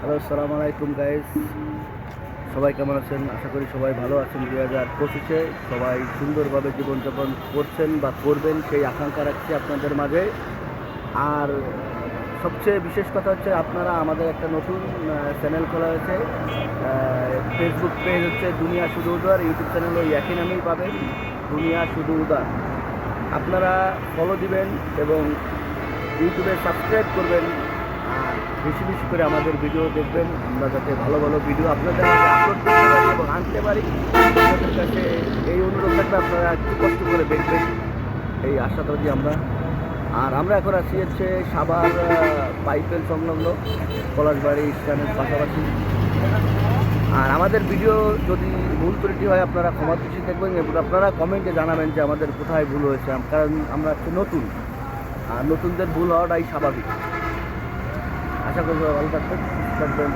Hello, আসসালামু আলাইকুম guys. সবাই কেমন আছেন? আশা করি সবাই ভালো আছেন। 2025-এ সবাই সুন্দরভাবে জীবনযাপন করছেন বা করবেন সেই আকাঙ্ক্ষা রাখছি আপনাদের মাঝে। আর সবচেয়ে বিশেষ কথা হচ্ছে আপনারা আমাদের একটা নতুন চ্যানেল খোলা হয়েছে। ফেসবুক পেজ হচ্ছে দুনিয়া শুধু উদার, ইউটিউব চ্যানেলও একই নামেই পাবেন, দুনিয়া শুধু উদার। আপনারা ফলো দিবেন এবং ইউটিউবে সাবস্ক্রাইব করবেন। আর বেশি বেশি করে আমাদের ভিডিও দেখবেন, আমরা যাতে ভালো ভালো ভিডিও আপনাদের মাঝে আপলোড করতে পারি এবং আনতে পারি। আপনাদের কাছে এই অনুরোধ থাকবে, আপনারা একটু কষ্ট করে দেখবেন, এই আশাবাদী আমরা। আর আমরা এখন আছি হচ্ছে সাভার পাইপেল সংলগ্ন পলাশবাড়ি স্ট্যান্ডের পাশাপাশি। আর আমাদের ভিডিও যদি ভুল ত্রুটি হয় আপনারা ক্ষমা দৃষ্টি দেখবেন এবং আপনারা কমেন্টে জানাবেন যে আমাদের কোথায় ভুল হয়েছে, কারণ আমরা হচ্ছে নতুন, আর নতুনদের ভুল হওয়াটাই স্বাভাবিক। আশা করবো ভালো থাকবেন, সুস্থ থাকবেন।